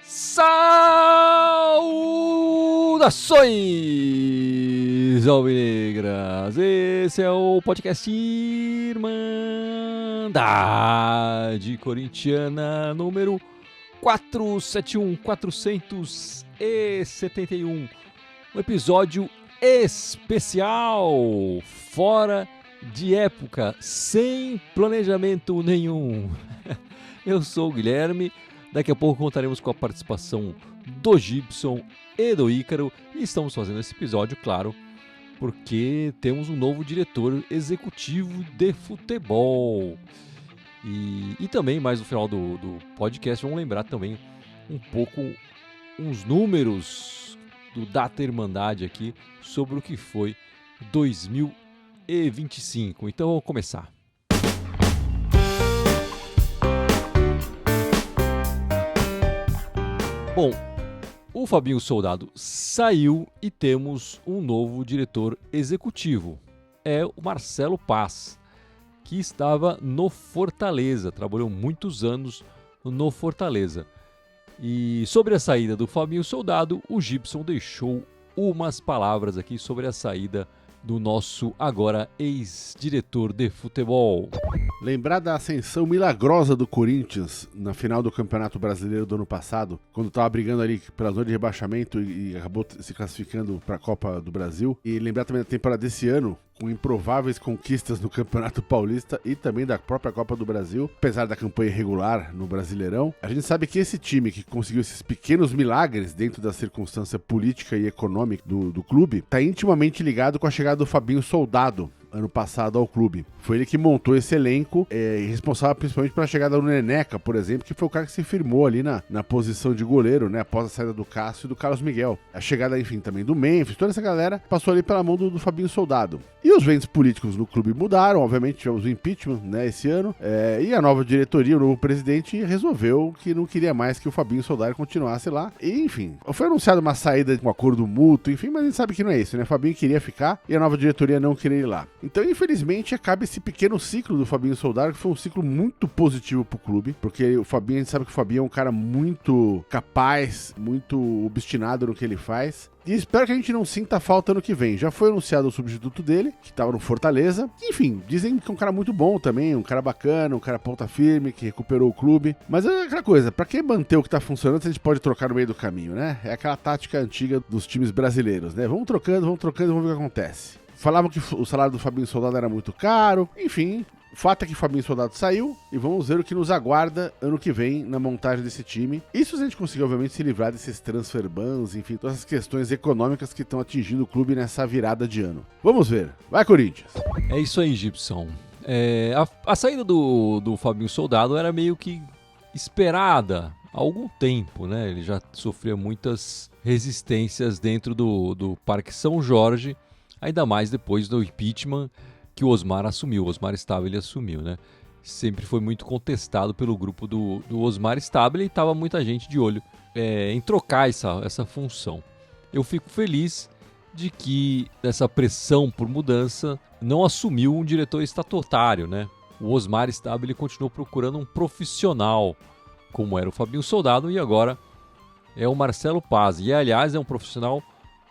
Saudações, alvinegras! Esse é o podcast Irmandade Corintiana número 471, um episódio especial, fora de época, sem planejamento nenhum. Eu sou o Guilherme, daqui a pouco contaremos com a participação do Gibson e do Ícaro, e estamos fazendo esse episódio, claro, porque temos um novo diretor executivo de futebol. E também, mais no final do podcast, vamos lembrar também um pouco uns números do Data Irmandade aqui sobre o que foi 2025. Então vamos começar. Bom, o Fabinho Soldado saiu e temos um novo diretor executivo. É o Marcelo Paz, que estava no Fortaleza, trabalhou muitos anos no Fortaleza. E sobre a saída do Fabinho Soldado, o Gibson deixou umas palavras aqui sobre a saída do nosso agora ex-diretor de futebol. Lembrar da ascensão milagrosa do Corinthians na final do Campeonato Brasileiro do ano passado, quando estava brigando ali pela zona de rebaixamento e acabou se classificando para a Copa do Brasil. E lembrar também da temporada desse ano, com improváveis conquistas no Campeonato Paulista e também da própria Copa do Brasil, apesar da campanha irregular no Brasileirão. A gente sabe que esse time que conseguiu esses pequenos milagres dentro da circunstância política e econômica do clube, está intimamente ligado com a chegada do Fabinho Soldado, ano passado, ao clube. Foi ele que montou esse elenco, responsável principalmente pela chegada do Neneca, por exemplo, que foi o cara que se firmou ali na posição de goleiro, né, após a saída do Cássio e do Carlos Miguel. A chegada, enfim, também do Memphis, toda essa galera passou ali pela mão do Fabinho Soldado. E os ventos políticos no clube mudaram, obviamente tivemos o impeachment, né, esse ano, e a nova diretoria, o novo presidente, resolveu que não queria mais que o Fabinho Soldado continuasse lá. E, enfim, foi anunciada uma saída com um acordo mútuo, enfim, mas a gente sabe que não é isso, né? O Fabinho queria ficar e a nova diretoria não queria ir lá. Então, infelizmente, acaba esse pequeno ciclo do Fabinho Soldado, que foi um ciclo muito positivo pro clube, porque o Fabinho, a gente sabe que o Fabinho é um cara muito capaz, muito obstinado no que ele faz. E espero que a gente não sinta falta no que vem. Já foi anunciado o substituto dele, que estava no Fortaleza. Enfim, dizem que é um cara muito bom também, um cara bacana, um cara ponta firme, que recuperou o clube. Mas é aquela coisa, pra que manter o que tá funcionando se a gente pode trocar no meio do caminho, né? É aquela tática antiga dos times brasileiros, né? Vamos trocando, vamos ver o que acontece. Falavam que o salário do Fabinho Soldado era muito caro, enfim. O fato é que o Fabinho Soldado saiu e vamos ver o que nos aguarda ano que vem na montagem desse time. Isso se a gente conseguir, obviamente, se livrar desses transfer bans, enfim, todas essas questões econômicas que estão atingindo o clube nessa virada de ano. Vamos ver. Vai, Corinthians! É isso aí, Gibson. A saída do Fabinho Soldado era meio que esperada há algum tempo, né? Ele já sofria muitas resistências dentro do Parque São Jorge, ainda mais depois do impeachment que o Osmar assumiu, o Osmar Stabile assumiu, né? Sempre foi muito contestado pelo grupo do Osmar Stabile e estava muita gente de olho em trocar essa função. Eu fico feliz de que essa pressão por mudança não assumiu um diretor estatutário, né? O Osmar Stabile continuou procurando um profissional, como era o Fabinho Soldado, e agora é o Marcelo Paz. E, aliás, é um profissional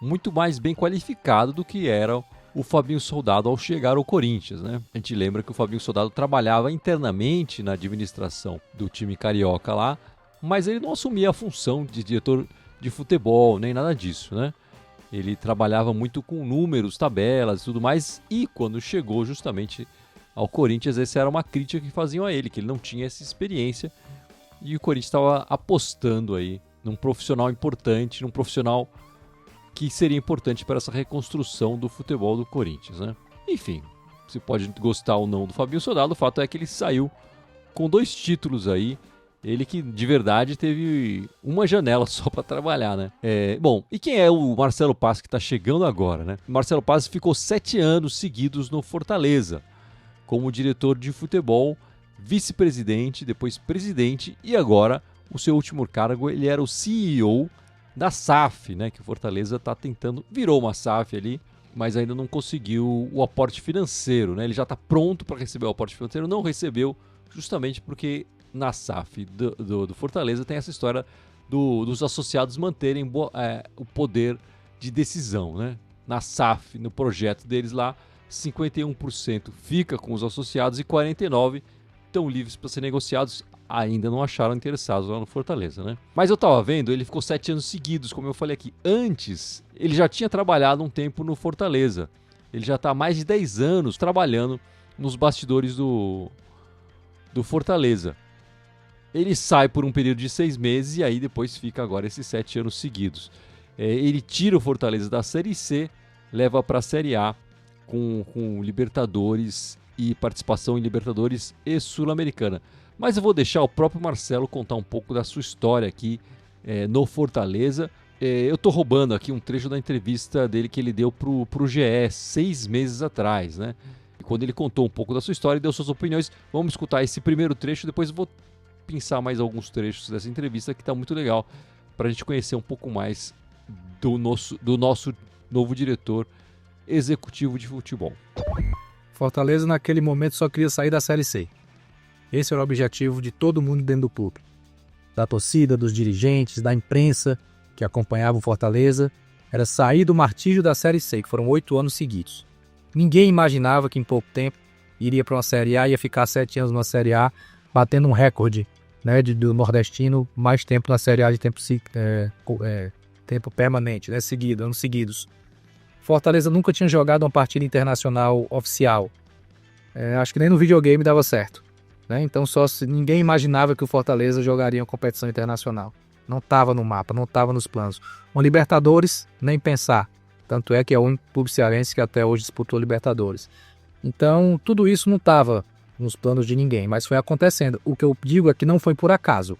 muito mais bem qualificado do que era o Fabinho Soldado ao chegar ao Corinthians, né? A gente lembra que o Fabinho Soldado trabalhava internamente na administração do time carioca lá, mas ele não assumia a função de diretor de futebol, nem nada disso, né? Ele trabalhava muito com números, tabelas e tudo mais, e quando chegou justamente ao Corinthians, essa era uma crítica que faziam a ele, que ele não tinha essa experiência, e o Corinthians estava apostando aí num profissional importante, num profissional que seria importante para essa reconstrução do futebol do Corinthians, né? Enfim, você pode gostar ou não do Fabinho Soldado, o fato é que ele saiu com 2 títulos aí, ele que de verdade teve uma janela só para trabalhar, né? Bom, e quem é o Marcelo Paz que está chegando agora, né? O Marcelo Paz ficou 7 anos seguidos no Fortaleza, como diretor de futebol, vice-presidente, depois presidente, e agora, o seu último cargo, ele era o CEO da SAF, né, que o Fortaleza está tentando, virou uma SAF ali, mas ainda não conseguiu o aporte financeiro, né? Ele já está pronto para receber o aporte financeiro, não recebeu, justamente porque na SAF do Fortaleza tem essa história dos associados manterem o poder de decisão, né? Na SAF, no projeto deles lá, 51% fica com os associados e 49% estão livres para ser negociados. Ainda não acharam interessados lá no Fortaleza, né? Mas eu tava vendo, ele ficou 7 anos seguidos, como eu falei aqui. Antes, ele já tinha trabalhado um tempo no Fortaleza. Ele já está há mais de 10 anos trabalhando nos bastidores do Fortaleza. Ele sai por um período de 6 meses e aí depois fica agora esses 7 anos seguidos. Ele tira o Fortaleza da Série C, leva para a Série A com Libertadores e participação em Libertadores e Sul-Americana. Mas eu vou deixar o próprio Marcelo contar um pouco da sua história aqui no Fortaleza. Eu tô roubando aqui um trecho da entrevista dele que ele deu pro GE 6 meses atrás, né? E quando ele contou um pouco da sua história e deu suas opiniões, vamos escutar esse primeiro trecho, depois eu vou pensar mais alguns trechos dessa entrevista que tá muito legal para a gente conhecer um pouco mais do nosso novo diretor executivo de futebol. Fortaleza naquele momento só queria sair da Série C. Esse era o objetivo de todo mundo dentro do clube. Da torcida, dos dirigentes, da imprensa que acompanhava o Fortaleza, era sair do martírio da Série C, que foram 8 anos seguidos. Ninguém imaginava que em pouco tempo iria para uma Série A, ia ficar 7 anos numa Série A, batendo um recorde, né, do nordestino, mais tempo na Série A de tempo permanente, né, anos seguidos. Fortaleza nunca tinha jogado uma partida internacional oficial. Acho que nem no videogame dava certo. Né? Então ninguém imaginava que o Fortaleza jogaria uma competição internacional. Não estava no mapa, não estava nos planos. Uma Libertadores, nem pensar. Tanto é que é o único clube cearense que até hoje disputou Libertadores. Então tudo isso não estava nos planos de ninguém, mas foi acontecendo. O que eu digo é que não foi por acaso.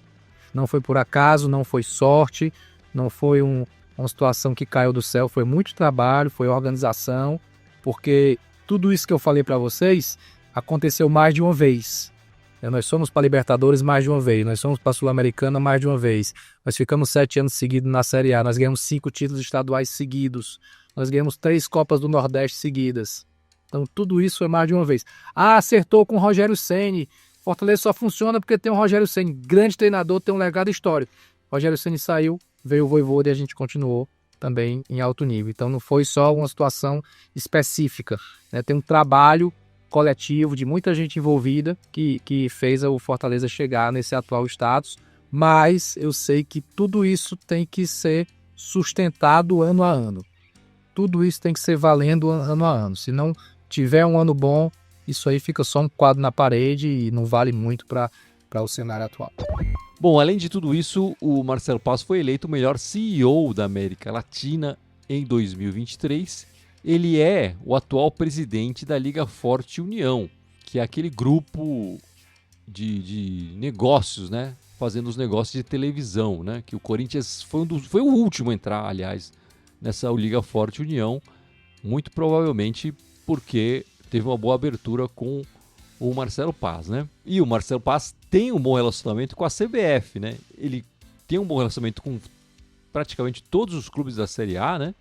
Não foi por acaso, não foi sorte, não foi uma situação que caiu do céu. Foi muito trabalho, foi organização, porque tudo isso que eu falei para vocês aconteceu mais de uma vez. Nós fomos para a Libertadores mais de uma vez, nós fomos para a Sul-Americana mais de uma vez, nós ficamos 7 anos seguidos na Série A, nós ganhamos 5 títulos estaduais seguidos, nós ganhamos 3 Copas do Nordeste seguidas. Então tudo isso foi mais de uma vez. Acertou com o Rogério Ceni. Fortaleza só funciona porque tem o Rogério Ceni, grande treinador, tem um legado histórico. Rogério Ceni saiu, veio o Vojvoda e a gente continuou também em alto nível. Então não foi só uma situação específica, né? Tem um trabalho coletivo de muita gente envolvida que fez o Fortaleza chegar nesse atual status, mas eu sei que tudo isso tem que ser sustentado ano a ano. Tudo isso tem que ser valendo ano a ano. Se não tiver um ano bom, isso aí fica só um quadro na parede e não vale muito para o cenário atual. Bom, além de tudo isso, o Marcelo Paes foi eleito o melhor CEO da América Latina em 2023. Ele é o atual presidente da Liga Forte União, que é aquele grupo de negócios, né? Fazendo os negócios de televisão, né? Que o Corinthians foi o último a entrar, aliás, nessa Liga Forte União, muito provavelmente porque teve uma boa abertura com o Marcelo Paes, né? E o Marcelo Paes tem um bom relacionamento com a CBF, né? Ele tem um bom relacionamento com praticamente todos os clubes da Série A, né?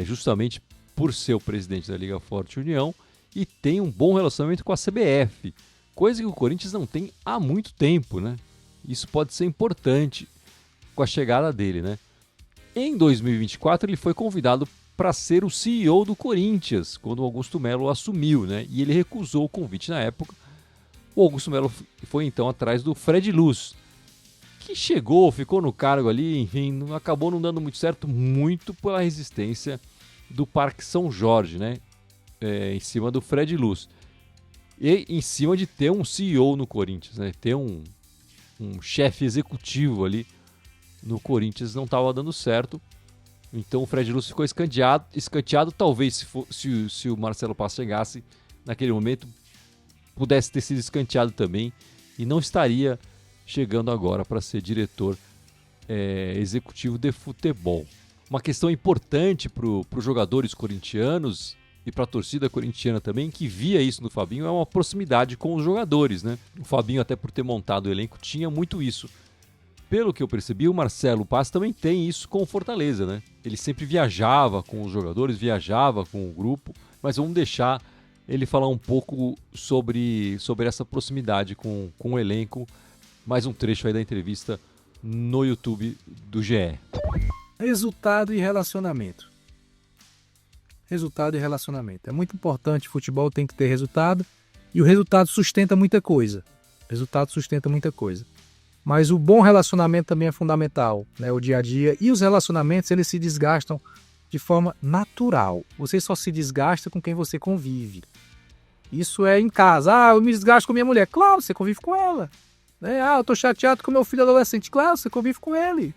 Justamente por ser o presidente da Liga Forte União, e tem um bom relacionamento com a CBF, coisa que o Corinthians não tem há muito tempo, né? Isso pode ser importante com a chegada dele, né? Em 2024 ele foi convidado para ser o CEO do Corinthians, quando o Augusto Melo assumiu, né? E ele recusou o convite na época. O Augusto Melo foi então atrás do Fred Luz, que ficou no cargo ali, enfim, acabou não dando muito certo, muito pela resistência do Parque São Jorge, né? Em cima do Fred Luz. E em cima de ter um CEO no Corinthians, né? Ter um chefe executivo ali no Corinthians não estava dando certo. Então o Fred Luz ficou escanteado. Talvez se o Marcelo Paes chegasse naquele momento, pudesse ter sido escanteado também e não estaria chegando agora para ser diretor executivo de futebol. Uma questão importante para os jogadores corintianos e para a torcida corintiana também, que via isso no Fabinho, é uma proximidade com os jogadores, né? O Fabinho, até por ter montado o elenco, tinha muito isso. pelo que eu percebi, o Marcelo Paz também tem isso com o Fortaleza, né? Ele sempre viajava com os jogadores, viajava com o grupo, mas vamos deixar ele falar um pouco sobre essa proximidade com o elenco. Mais um trecho aí da entrevista no YouTube do GE. Resultado e relacionamento. Resultado e relacionamento. É muito importante, futebol tem que ter resultado, e o resultado sustenta muita coisa. Mas o bom relacionamento também é fundamental, né? O dia a dia. E os relacionamentos, eles se desgastam de forma natural. Você só se desgasta com quem você convive. Isso é em casa. Eu me desgasto com minha mulher. Claro, você convive com ela. Né? Eu tô chateado com meu filho adolescente. Claro, você convive com ele.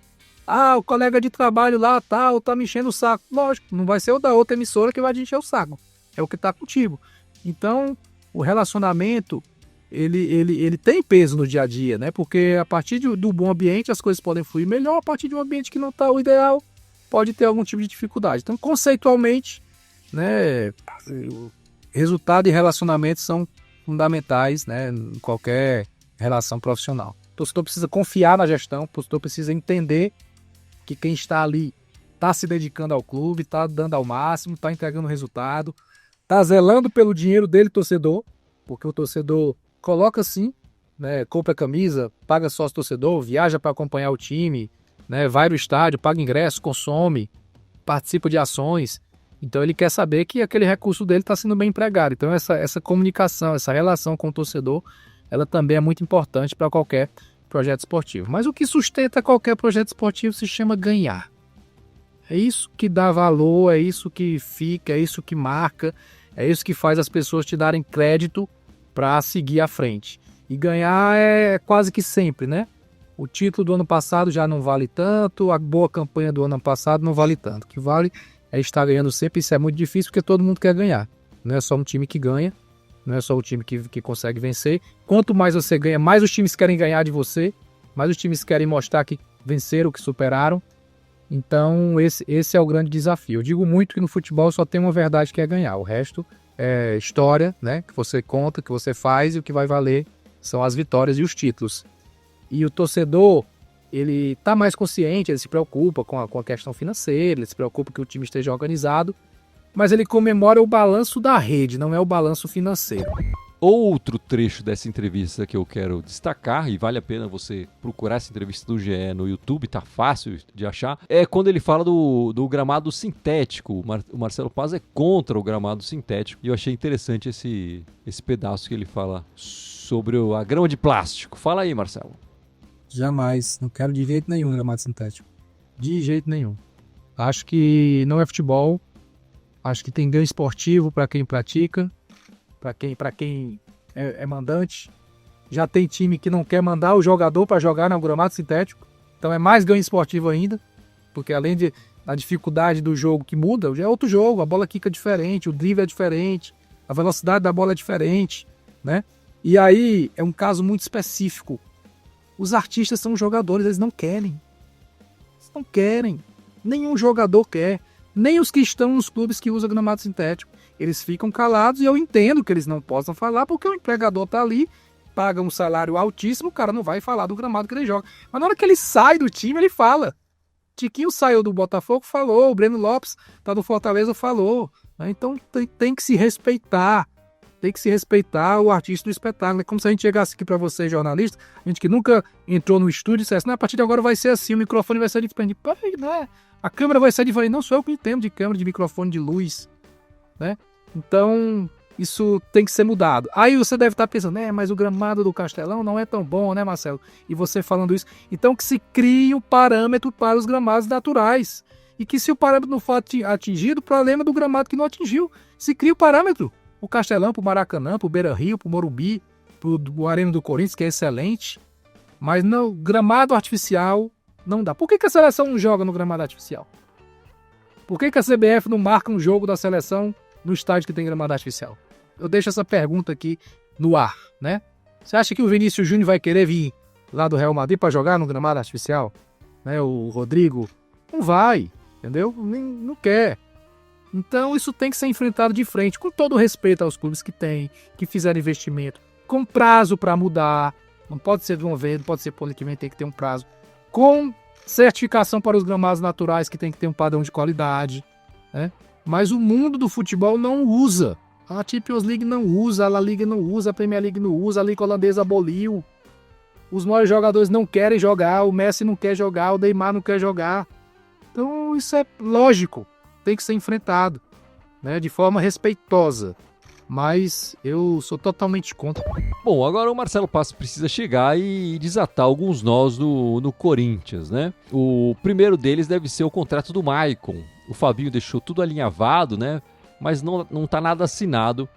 O colega de trabalho lá tá me enchendo o saco. Lógico, não vai ser o da outra emissora que vai te encher o saco. É o que tá contigo. Então, o relacionamento, ele tem peso no dia a dia, né? Porque a partir do bom ambiente as coisas podem fluir melhor. A partir de um ambiente que não tá o ideal, pode ter algum tipo de dificuldade. Então, conceitualmente, né, resultado e relacionamento são fundamentais, né, em qualquer relação profissional. O torcedor precisa confiar na gestão, o torcedor precisa entender que quem está ali está se dedicando ao clube, está dando ao máximo, está entregando resultado, está zelando pelo dinheiro dele, torcedor, porque o torcedor coloca sim, né, compra camisa, paga sócio torcedor, viaja para acompanhar o time, né, vai no estádio, paga ingresso, consome, participa de ações. Então ele quer saber que aquele recurso dele está sendo bem empregado. Então essa comunicação, essa relação com o torcedor, ela também é muito importante para qualquer projeto esportivo. Mas o que sustenta qualquer projeto esportivo se chama ganhar. É isso que dá valor, é isso que fica, é isso que marca, é isso que faz as pessoas te darem crédito para seguir à frente. E ganhar é quase que sempre, né? O título do ano passado já não vale tanto, a boa campanha do ano passado não vale tanto. O que vale é estar ganhando sempre. Isso é muito difícil porque todo mundo quer ganhar. Não é só um time que ganha, não é só o time que consegue vencer. Quanto mais você ganha, mais os times querem ganhar de você, mais os times querem mostrar que venceram, que superaram. Então esse é o grande desafio. Eu digo muito que no futebol só tem uma verdade, que é ganhar. O resto é história, né? Que você conta, que você faz, e o que vai valer são as vitórias e os títulos. E o torcedor, ele está mais consciente, ele se preocupa com a questão financeira, ele se preocupa que o time esteja organizado, mas ele comemora o balanço da rede, não é o balanço financeiro. Outro trecho dessa entrevista que eu quero destacar, e vale a pena você procurar essa entrevista do GE no YouTube, tá fácil de achar, é quando ele fala do gramado sintético. O Marcelo Paz é contra o gramado sintético, e eu achei interessante esse pedaço que ele fala sobre a grama de plástico. Fala aí, Marcelo. Jamais, não quero de jeito nenhum gramado sintético. De jeito nenhum. Acho que não é futebol, acho que tem ganho esportivo para quem pratica, para quem é mandante. Já tem time que não quer mandar o jogador para jogar no gramado sintético, então é mais ganho esportivo ainda, porque além da dificuldade do jogo que muda, já é outro jogo, a bola quica diferente, o drible é diferente, a velocidade da bola é diferente, né? E aí é um caso muito específico. Os artistas são jogadores, eles não querem. Eles não querem. Nenhum jogador quer. Nem os que estão nos clubes que usam gramado sintético. Eles ficam calados, e eu entendo que eles não possam falar, porque o empregador tá ali, paga um salário altíssimo, o cara não vai falar do gramado que ele joga. Mas na hora que ele sai do time, ele fala. Tiquinho saiu do Botafogo, falou. O Breno Lopes tá no Fortaleza, falou. Então tem que se respeitar. Tem que se respeitar o artista do espetáculo. É como se a gente chegasse aqui para você, jornalista, a gente que nunca entrou no estúdio, e dissesse, não, a partir de agora vai ser assim, o microfone vai ser diferente. Pai, né? A câmera vai ser diferente. Não sou eu que entendo de câmera, de microfone, de luz, né? Então, isso tem que ser mudado. Aí você deve estar pensando, mas o gramado do Castelão não é tão bom, né, Marcelo? E você falando isso. Então, que se crie um parâmetro para os gramados naturais. E que se o parâmetro não for atingido, o problema é do gramado que não atingiu. Se cria o parâmetro. O Castelão, pro Maracanã, pro Beira-Rio, pro Morumbi, pro Arena do Corinthians, que é excelente. Mas não, gramado artificial não dá. Por que a seleção não joga no gramado artificial? Por que a CBF não marca um jogo da seleção no estádio que tem gramado artificial? Eu deixo essa pergunta aqui no ar, né? Você acha que o Vinícius Júnior vai querer vir lá do Real Madrid para jogar no gramado artificial? Né? O Rodrigo não vai, entendeu? Não quer. Então isso tem que ser enfrentado de frente, com todo o respeito aos clubes que fizeram investimento, com prazo para mudar. Não pode ser de uma vez, não pode ser politicamente, tem que ter um prazo. com certificação para os gramados naturais, que tem que ter um padrão de qualidade, né? Mas o mundo do futebol não usa. A Champions League não usa, a La Liga não usa, a Premier League não usa, a Liga Holandesa aboliu. Os maiores jogadores não querem jogar, o Messi não quer jogar, o Neymar não quer jogar. Então isso é lógico, tem que ser enfrentado, né, de forma respeitosa. Mas eu sou totalmente contra. Bom, agora o Marcelo Passos precisa chegar e desatar alguns nós no Corinthians, né? O primeiro deles deve ser o contrato do Maicon. O Fabinho deixou tudo alinhavado, né? Mas não tá nada assinado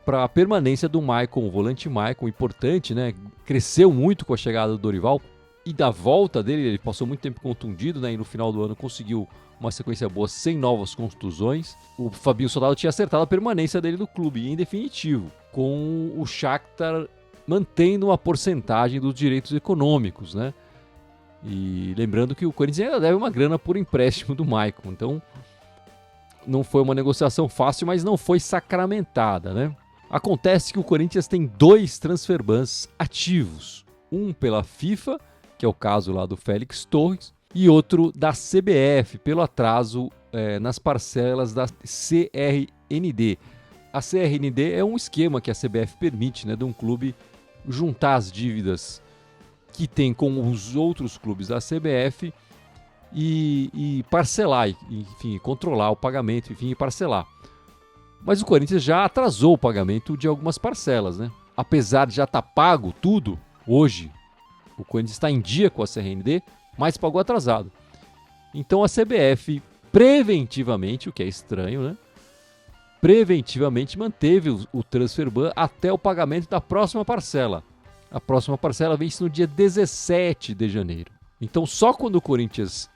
para a permanência do Maicon, o volante Maicon, importante, né? Cresceu muito com a chegada do Dorival e da volta dele, ele passou muito tempo contundido, né? E no final do ano conseguiu uma sequência boa sem novas contusões. O Fabinho Soldado tinha acertado a permanência dele no clube, e em definitivo, com o Shakhtar mantendo uma porcentagem dos direitos econômicos, né? E lembrando que o Corinthians ainda deve uma grana por empréstimo do Maicon, então não foi uma negociação fácil, mas não foi sacramentada, né? Acontece que o Corinthians tem 2 transfer bans ativos, um pela FIFA, que é o caso lá do Félix Torres, e outro da CBF, pelo atraso nas parcelas da CRND. A CRND é um esquema que a CBF permite, né, de um clube juntar as dívidas que tem com os outros clubes da CBF e parcelar, enfim, controlar o pagamento, enfim, e parcelar. Mas o Corinthians já atrasou o pagamento de algumas parcelas, né? Apesar de já estar pago tudo, hoje o Corinthians está em dia com a CRND, mas pagou atrasado. Então a CBF preventivamente, o que é estranho, né? Preventivamente manteve o transfer ban até o pagamento da próxima parcela. A próxima parcela vence no dia 17 de janeiro. Então só quando o Corinthians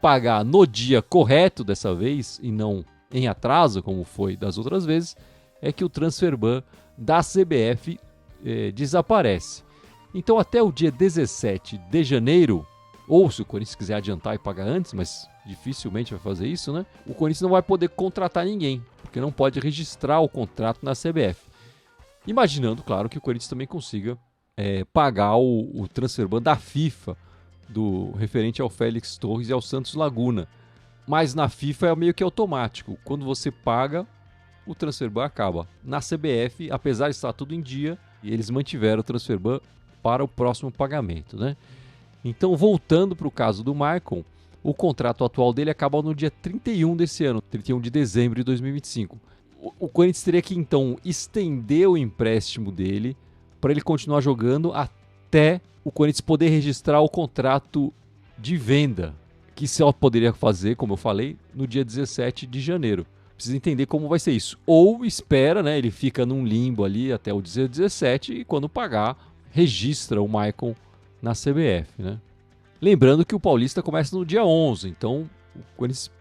pagar no dia correto dessa vez e não em atraso, como foi das outras vezes, é que o transfer ban da CBF desaparece. Então até o dia 17 de janeiro, ou se o Corinthians quiser adiantar e pagar antes, mas dificilmente vai fazer isso, né? O Corinthians não vai poder contratar ninguém, porque não pode registrar o contrato na CBF. Imaginando, claro, que o Corinthians também consiga pagar o transfer ban da FIFA, do referente ao Félix Torres e ao Santos Laguna. Mas na FIFA é meio que automático. Quando você paga, o transfer ban acaba. Na CBF, apesar de estar tudo em dia, eles mantiveram o transfer ban para o próximo pagamento, né? Então, voltando para o caso do Maicon, o contrato atual dele acaba no dia 31 desse ano, 31 de dezembro de 2025. O Corinthians teria que, então, estender o empréstimo dele para ele continuar jogando até o Corinthians poder registrar o contrato de venda, que só poderia fazer, como eu falei, no dia 17 de janeiro. Precisa entender como vai ser isso. Ou espera, né? Ele fica num limbo ali até o dia 17 e quando pagar, registra o Maicon na CBF, né? Lembrando que o Paulista começa no dia 11, então o Corinthians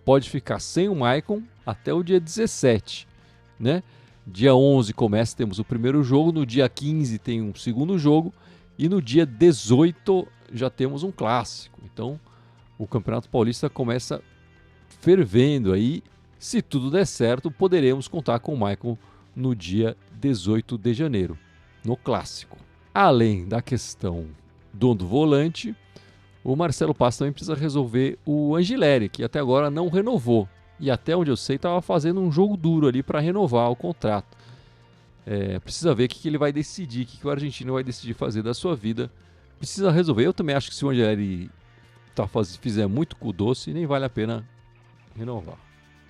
pode ficar sem o Maicon até o dia 17, né? Dia 11 temos o primeiro jogo, no dia 15 tem um segundo jogo e no dia 18 já temos um clássico. Então o Campeonato Paulista começa fervendo aí. Se tudo der certo, poderemos contar com o Maicon no dia 18 de janeiro, no clássico. Além da questão do volante, o Marcelo Passos também precisa resolver o Angileri, que até agora não renovou. E até onde eu sei, estava fazendo um jogo duro ali para renovar o contrato. Precisa ver o que ele vai decidir, o que o argentino vai decidir fazer da sua vida. Precisa resolver. Eu também acho que se o Angileri fizer muito cu doce, nem vale a pena renovar.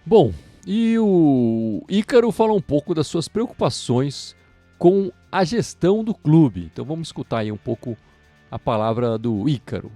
Bom, e o Ícaro fala um pouco das suas preocupações com a gestão do clube. Então vamos escutar aí um pouco a palavra do Ícaro.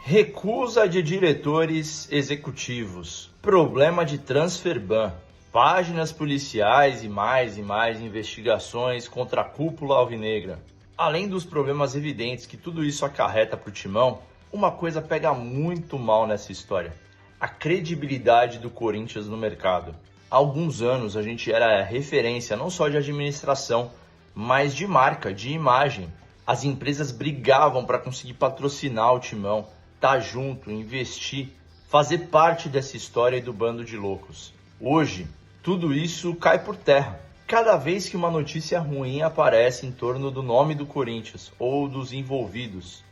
Recusa de diretores executivos, problema de transfer ban, páginas policiais e mais investigações contra a cúpula alvinegra. Além dos problemas evidentes que tudo isso acarreta para o Timão, uma coisa pega muito mal nessa história: a credibilidade do Corinthians no mercado. Há alguns anos a gente era referência não só de administração, mas de marca, de imagem. As empresas brigavam para conseguir patrocinar o Timão, estar junto, investir, fazer parte dessa história e do bando de loucos. Hoje, tudo isso cai por terra. Cada vez que uma notícia ruim aparece em torno do nome do Corinthians ou dos envolvidos,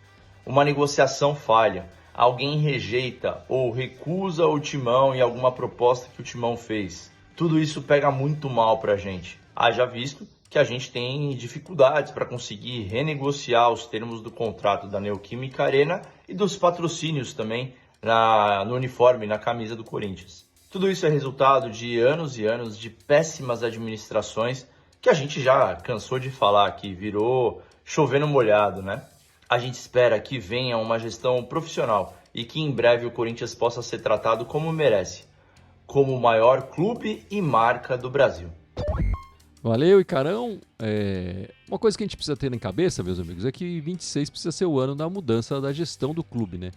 uma negociação falha, alguém rejeita ou recusa o Timão em alguma proposta que o Timão fez. Tudo isso pega muito mal pra gente. Haja visto que a gente tem dificuldades para conseguir renegociar os termos do contrato da Neoquímica Arena e dos patrocínios também no uniforme, na camisa do Corinthians. Tudo isso é resultado de anos e anos de péssimas administrações que a gente já cansou de falar, que virou chovendo molhado, né? A gente espera que venha uma gestão profissional e que em breve o Corinthians possa ser tratado como merece, como o maior clube e marca do Brasil. Valeu, Icarão. Uma coisa que a gente precisa ter na cabeça, meus amigos, é que 26 precisa ser o ano da mudança da gestão do clube, né?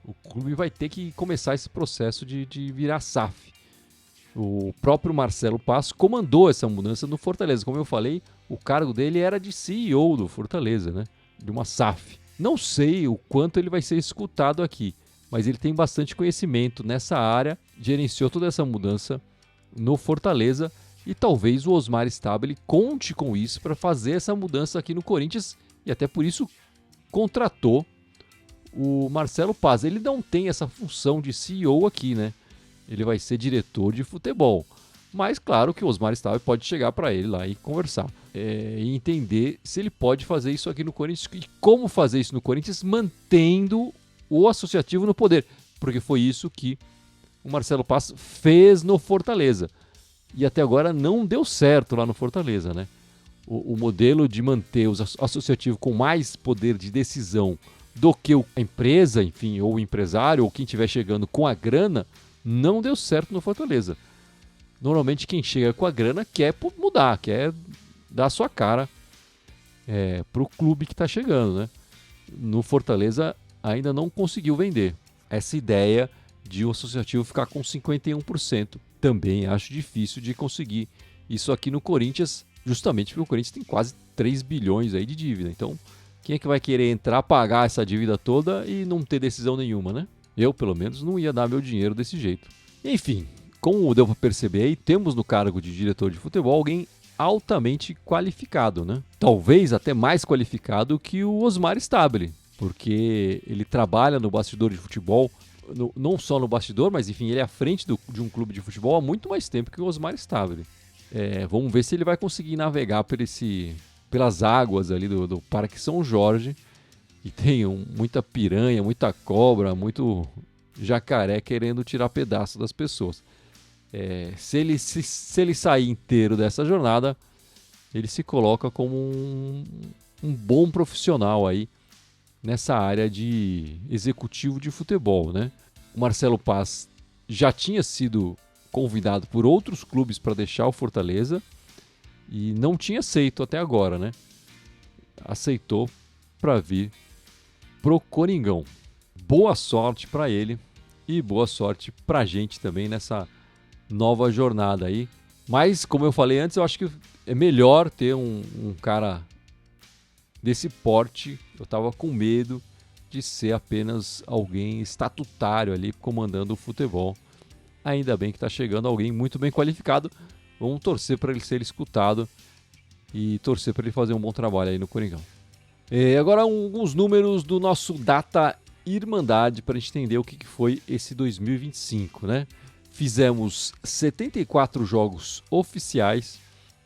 O clube vai ter que começar esse processo de virar SAF. O próprio Marcelo Paz comandou essa mudança no Fortaleza. Como eu falei, o cargo dele era de CEO do Fortaleza, né? De uma SAF. Não sei o quanto ele vai ser escutado aqui, mas ele tem bastante conhecimento nessa área, gerenciou toda essa mudança no Fortaleza e talvez o Osmar Stabile conte com isso para fazer essa mudança aqui no Corinthians e até por isso contratou o Marcelo Paz. Ele não tem essa função de CEO aqui, né? Ele vai ser diretor de futebol. Mas claro que o Osmar Stabile pode chegar para ele lá e conversar. E entender se ele pode fazer isso aqui no Corinthians e como fazer isso no Corinthians mantendo o associativo no poder. Porque foi isso que o Marcelo Paz fez no Fortaleza. E até agora não deu certo lá no Fortaleza, né? O modelo de manter o associativo com mais poder de decisão do que a empresa, enfim, ou o empresário, ou quem estiver chegando com a grana, não deu certo no Fortaleza. Normalmente quem chega com a grana quer mudar, quer dar a sua cara pro clube que está chegando, né? No Fortaleza ainda não conseguiu vender essa ideia de o associativo ficar com 51%. Também acho difícil de conseguir isso aqui no Corinthians, justamente porque o Corinthians tem quase 3 bilhões aí de dívida. Então, quem é que vai querer entrar, pagar essa dívida toda e não ter decisão nenhuma, né? Eu, pelo menos, não ia dar meu dinheiro desse jeito. Enfim, como deu para perceber aí, temos no cargo de diretor de futebol alguém altamente qualificado, né? Talvez até mais qualificado que o Osmar Stabile, porque ele trabalha no bastidor de futebol, não só no bastidor, mas enfim, ele é à frente de um clube de futebol há muito mais tempo que o Osmar Stabile. Vamos ver se ele vai conseguir navegar pelas águas ali do Parque São Jorge, e tem muita piranha, muita cobra, muito jacaré querendo tirar pedaço das pessoas. Se ele sair inteiro dessa jornada, ele se coloca como um bom profissional aí nessa área de executivo de futebol, né? O Marcelo Paz já tinha sido convidado por outros clubes para deixar o Fortaleza e não tinha aceito até agora, né? Aceitou para vir pro Coringão. Boa sorte para ele e boa sorte pra gente também nessa nova jornada aí. Mas, como eu falei antes, eu acho que é melhor ter um cara desse porte. Eu tava com medo de ser apenas alguém estatutário ali comandando o futebol. Ainda bem que tá chegando alguém muito bem qualificado. Vamos torcer para ele ser escutado e torcer para ele fazer um bom trabalho aí no Coringão. Agora alguns números do nosso Data Irmandade para a gente entender o que foi esse 2025, né? Fizemos 74 jogos oficiais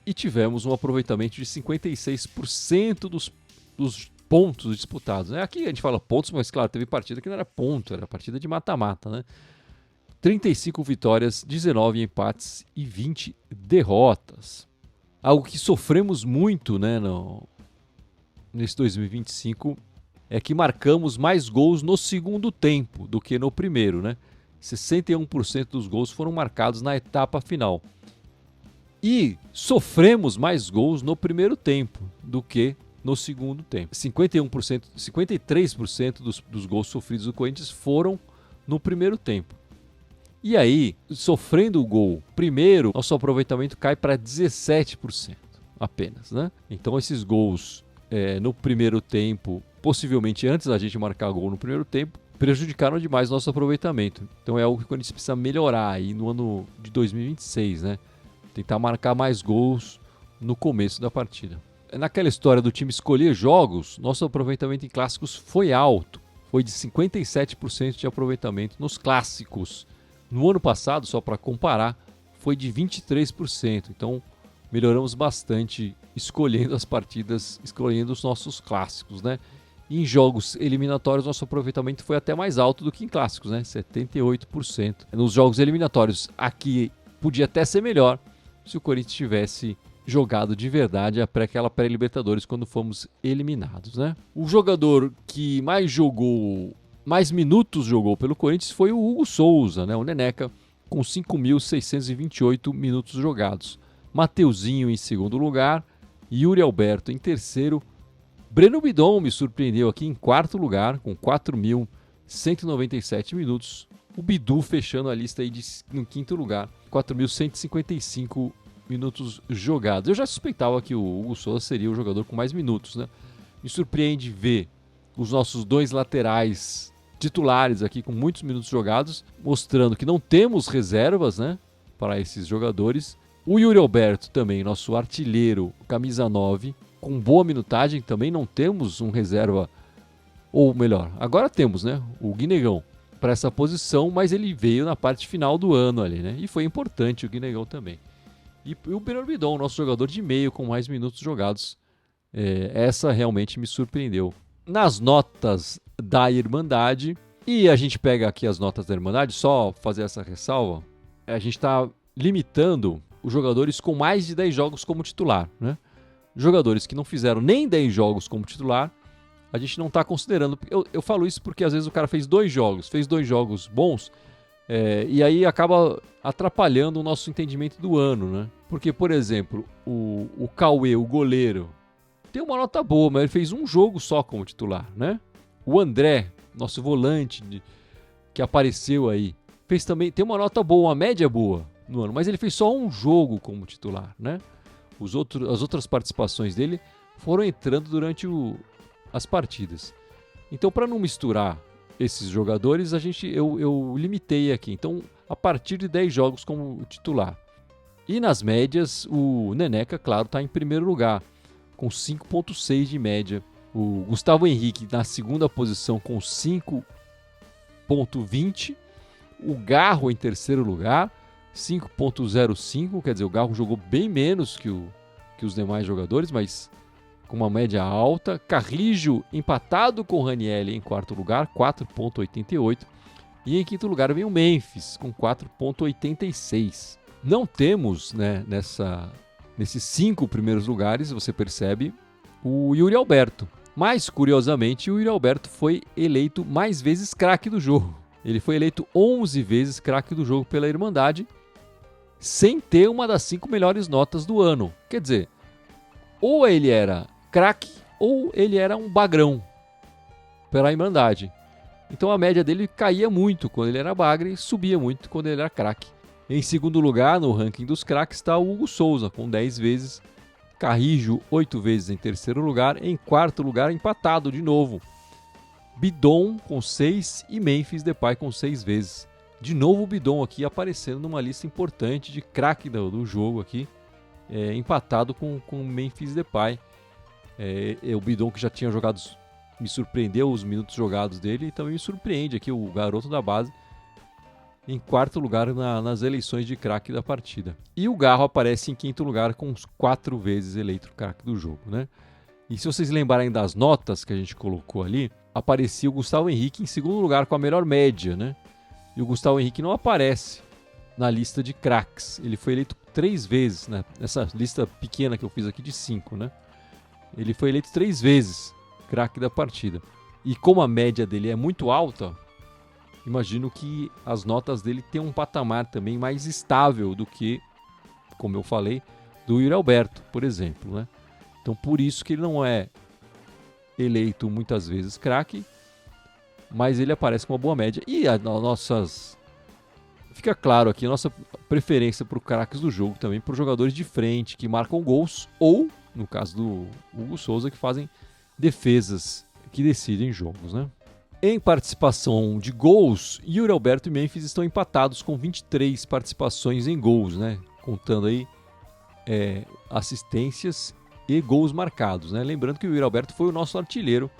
e tivemos um aproveitamento de 56% dos pontos disputados, né? Aqui a gente fala pontos, mas claro, teve partida que não era ponto, era partida de mata-mata, né? 35 vitórias, 19 empates e 20 derrotas. Algo que sofremos muito, né, nesse 2025 é que marcamos mais gols no segundo tempo do que no primeiro, né? 61% dos gols foram marcados na etapa final. E sofremos mais gols no primeiro tempo do que no segundo tempo. 53% dos gols sofridos do Corinthians foram no primeiro tempo. E aí, sofrendo o gol primeiro, nosso aproveitamento cai para 17% apenas, né? Então esses gols no primeiro tempo, possivelmente antes da gente marcar gol no primeiro tempo, prejudicaram demais nosso aproveitamento. Então é algo que a gente precisa melhorar aí no ano de 2026, né? Tentar marcar mais gols no começo da partida. naquela história do time escolher jogos, nosso aproveitamento em clássicos foi alto. Foi de 57% de aproveitamento nos clássicos. No ano passado, só para comparar, foi de 23%. Então, melhoramos bastante escolhendo as partidas, escolhendo os nossos clássicos, né? Em jogos eliminatórios, nosso aproveitamento foi até mais alto do que em clássicos, né? 78%. Nos jogos eliminatórios, aqui podia até ser melhor se o Corinthians tivesse jogado de verdade aquela pré-Libertadores quando fomos eliminados, né? O jogador que mais minutos jogou pelo Corinthians foi o Hugo Souza, né? O Neneca, com 5.628 minutos jogados. Mateuzinho em segundo lugar, Yuri Alberto em terceiro, Breno Bidon me surpreendeu aqui em quarto lugar, com 4.197 minutos. O Bidu fechando a lista aí no quinto lugar, 4.155 minutos jogados. Eu já suspeitava que o Hugo Souza seria o jogador com mais minutos, né? Me surpreende ver os nossos dois laterais titulares aqui com muitos minutos jogados, mostrando que não temos reservas, né, para esses jogadores. O Yuri Alberto também, nosso artilheiro, camisa 9, com boa minutagem, também não temos um reserva, ou melhor, agora temos, né, o Guinegão para essa posição, mas ele veio na parte final do ano ali, né, e foi importante o Guinegão também. E o Breno Bidon, nosso jogador de meio com mais minutos jogados, essa realmente me surpreendeu. Nas notas da Irmandade, e a gente pega aqui as notas da Irmandade, só fazer essa ressalva, a gente está limitando os jogadores com mais de 10 jogos como titular, né? Jogadores que não fizeram nem 10 jogos como titular, a gente não está considerando. Eu falo isso porque às vezes o cara fez 2 jogos bons, e aí acaba atrapalhando o nosso entendimento do ano, né? Porque, por exemplo, o Cauê, o goleiro, tem uma nota boa, mas ele fez um jogo só como titular, né? O André, nosso volante que apareceu aí, tem uma nota boa, uma média boa no ano, mas ele fez só um jogo como titular, né? As outras participações dele foram entrando durante as partidas. Então, para não misturar esses jogadores, eu limitei aqui. Então, a partir de 10 jogos como titular. E nas médias, o Neneca, claro, está em primeiro lugar, com 5,6 de média. O Gustavo Henrique na segunda posição com 5,20. O Garro em terceiro lugar, 5,05. Quer dizer, o Garro jogou bem menos que os demais jogadores, mas com uma média alta. Carrijo empatado com o Ranieri em quarto lugar, 4,88. E em quinto lugar vem o Memphis, com 4,86. Não temos, né, nesses 5 primeiros lugares, você percebe, o Yuri Alberto. Mas, curiosamente, o Yuri Alberto foi eleito mais vezes craque do jogo. Ele foi eleito 11 vezes craque do jogo pela Irmandade, sem ter uma das 5 melhores notas do ano. Quer dizer, ou ele era craque ou ele era um bagrão pela Irmandade. Então a média dele caía muito quando ele era bagre e subia muito quando ele era craque. Em segundo lugar, no ranking dos craques, está o Hugo Souza, com 10 vezes. Carrijo, 8 vezes em terceiro lugar. Em quarto lugar, empatado de novo. Bidon, com 6. E Memphis Depay, com 6 vezes. De novo o Bidon aqui aparecendo numa lista importante de craque do jogo aqui. Empatado com o Memphis Depay. O Bidon que já tinha jogado, me surpreendeu os minutos jogados dele. E também me surpreende aqui o garoto da base. Em quarto lugar nas eleições de craque da partida. E o Garro aparece em quinto lugar com 4 vezes eleito craque do jogo, né? E se vocês lembrarem das notas que a gente colocou ali, aparecia o Gustavo Henrique em segundo lugar com a melhor média, né? E o Gustavo Henrique não aparece na lista de craques. Ele foi eleito 3 vezes, né? Nessa lista pequena que eu fiz aqui de 5, né? Ele foi eleito 3 vezes craque da partida. E como a média dele é muito alta, imagino que as notas dele têm um patamar também mais estável do que, como eu falei, do Yuri Alberto, por exemplo, né? Então, por isso que ele não é eleito muitas vezes craque, mas ele aparece com uma boa média. E fica claro aqui a nossa preferência para os craques do jogo também, para os jogadores de frente que marcam gols ou, no caso do Hugo Souza, que fazem defesas que decidem jogos, né? Em participação de gols, Yuri Alberto e Memphis estão empatados com 23 participações em gols, né? Contando aí assistências e gols marcados, né? Lembrando que o Yuri Alberto foi o nosso artilheiro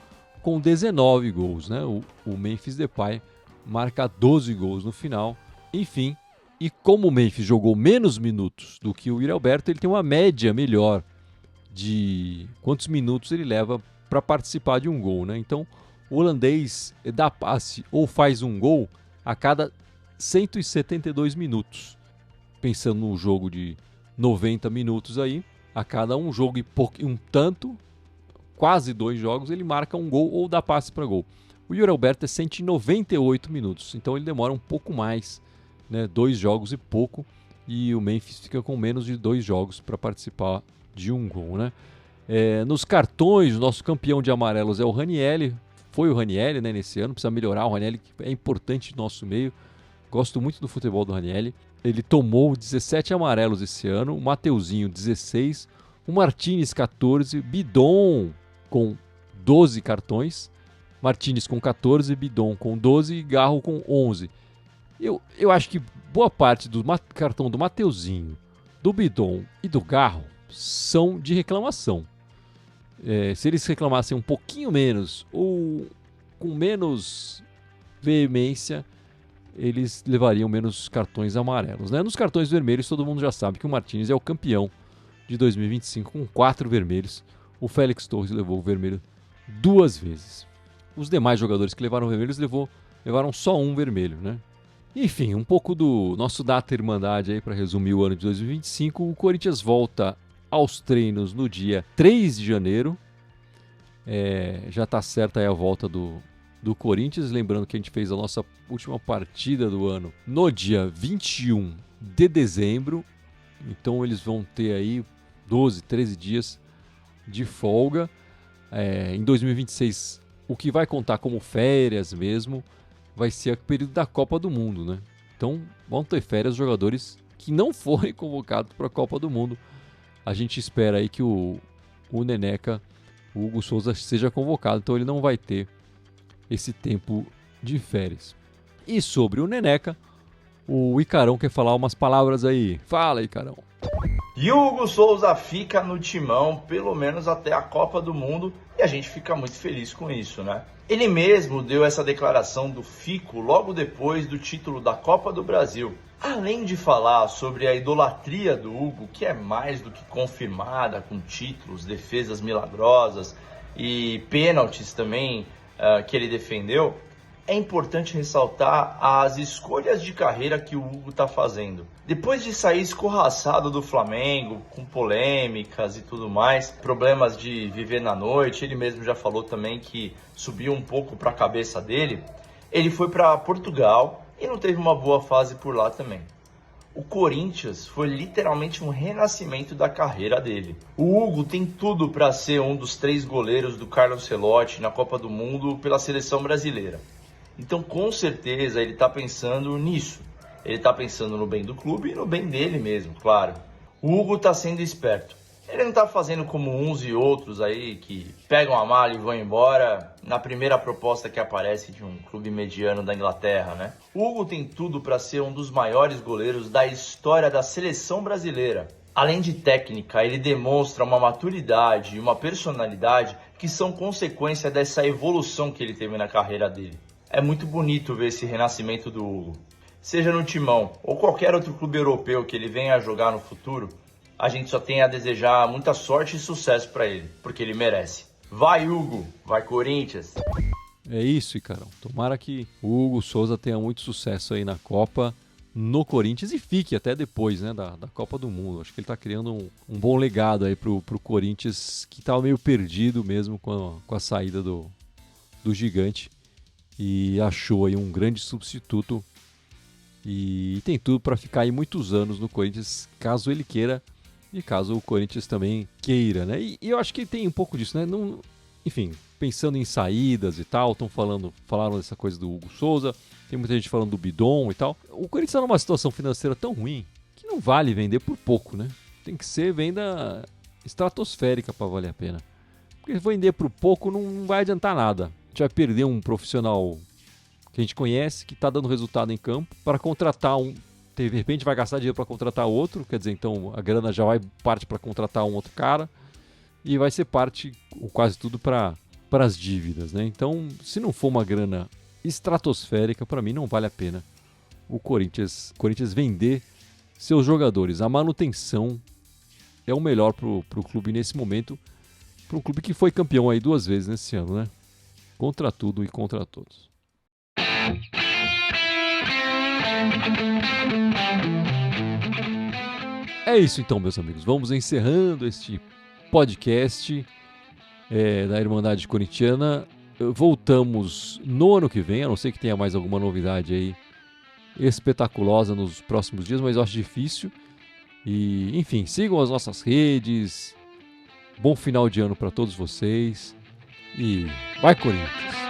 com 19 gols, né? O Memphis Depay marca 12 gols no final. Enfim, e como o Memphis jogou menos minutos do que o Yuri Alberto, ele tem uma média melhor de quantos minutos ele leva para participar de um gol, né? Então, o holandês dá passe ou faz um gol a cada 172 minutos. Pensando num jogo de 90 minutos aí, a cada um jogo e um tanto, quase 2 jogos, ele marca um gol ou dá passe para gol. O Yuri Alberto é 198 minutos, então ele demora um pouco mais, né? 2 jogos e pouco, e o Memphis fica com menos de 2 jogos para participar de um gol, né? Nos cartões, o nosso campeão de amarelos é o Ranieri, foi o Ranieri, né, nesse ano, precisa melhorar o Ranieri, que é importante no nosso meio, gosto muito do futebol do Ranieri. Ele tomou 17 amarelos esse ano, o Mateuzinho 16, o Martínez 14, Bidon com 12 cartões, Martínez com 14, Bidon com 12 e Garro com 11. Eu acho que boa parte do cartão do Mateuzinho, do Bidon e do Garro são de reclamação. Se eles reclamassem um pouquinho menos ou com menos veemência, eles levariam menos cartões amarelos, né? Nos cartões vermelhos, todo mundo já sabe que o Martínez é o campeão de 2025 com 4 vermelhos. O Félix Torres levou o vermelho 2 vezes. Os demais jogadores que levaram vermelhos levaram só um vermelho, né? Enfim, um pouco do nosso Data Irmandade aí para resumir o ano de 2025. O Corinthians volta aos treinos no dia 3 de janeiro. Já está certa aí a volta do Corinthians, lembrando que a gente fez a nossa última partida do ano no dia 21 de dezembro, então eles vão ter aí 12, 13 dias de folga. Em 2026, o que vai contar como férias mesmo, vai ser o período da Copa do Mundo, né? Então vão ter férias jogadores que não forem convocados para a Copa do Mundo. A gente espera aí que o Neneca, o Hugo Souza, seja convocado, então ele não vai ter esse tempo de férias. E sobre o Neneca, o Icarão quer falar umas palavras aí. Fala, Icarão. E o Hugo Souza fica no timão, pelo menos até a Copa do Mundo, e a gente fica muito feliz com isso, né? Ele mesmo deu essa declaração do Fico logo depois do título da Copa do Brasil. Além de falar sobre a idolatria do Hugo, que é mais do que confirmada com títulos, defesas milagrosas e pênaltis também, que ele defendeu, é importante ressaltar as escolhas de carreira que o Hugo está fazendo. Depois de sair escorraçado do Flamengo, com polêmicas e tudo mais, problemas de viver na noite, ele mesmo já falou também que subiu um pouco para a cabeça dele, ele foi para Portugal e não teve uma boa fase por lá também. O Corinthians foi literalmente um renascimento da carreira dele. O Hugo tem tudo para ser um dos 3 goleiros do Carlo Ancelotti na Copa do Mundo pela seleção brasileira. Então, com certeza, ele está pensando nisso. Ele está pensando no bem do clube e no bem dele mesmo, claro. O Hugo está sendo esperto. Ele não está fazendo como uns e outros aí que pegam a mala e vão embora na primeira proposta que aparece de um clube mediano da Inglaterra, né? O Hugo tem tudo para ser um dos maiores goleiros da história da seleção brasileira. Além de técnica, ele demonstra uma maturidade e uma personalidade que são consequência dessa evolução que ele teve na carreira dele. É muito bonito ver esse renascimento do Hugo. Seja no Timão ou qualquer outro clube europeu que ele venha a jogar no futuro, a gente só tem a desejar muita sorte e sucesso para ele, porque ele merece. Vai, Hugo! Vai, Corinthians! É isso, Icarão. Tomara que o Hugo Souza tenha muito sucesso aí na Copa, no Corinthians e fique até depois, né, da Copa do Mundo. Acho que ele está criando um bom legado aí pro Corinthians, que estava meio perdido mesmo com a saída do gigante, e achou aí um grande substituto e tem tudo para ficar aí muitos anos no Corinthians, caso ele queira e caso o Corinthians também queira, né? E eu acho que tem um pouco disso, né? Não, enfim, pensando em saídas e tal, falaram dessa coisa do Hugo Souza, tem muita gente falando do Bidon e tal. O Corinthians está numa situação financeira tão ruim que não vale vender por pouco, né? Tem que ser venda estratosférica para valer a pena. Porque vender por pouco não vai adiantar nada. A gente vai perder um profissional que a gente conhece, que está dando resultado em campo, para contratar de repente vai gastar dinheiro para contratar outro, quer dizer, então a grana já vai parte para contratar um outro cara. e vai ser parte, ou quase tudo, para as dívidas, né? Então, se não for uma grana estratosférica, para mim não vale a pena o Corinthians vender seus jogadores. A manutenção é o melhor para o clube nesse momento, para um clube que foi campeão aí 2 vezes nesse ano, né? Contra tudo e contra todos. É isso então, meus amigos. Vamos encerrando este podcast da Irmandade Corintiana. Voltamos no ano que vem, a não ser que tenha mais alguma novidade aí espetaculosa nos próximos dias, mas eu acho difícil. E, enfim, sigam as nossas redes. Bom final de ano para todos vocês. E vai, Corinthians!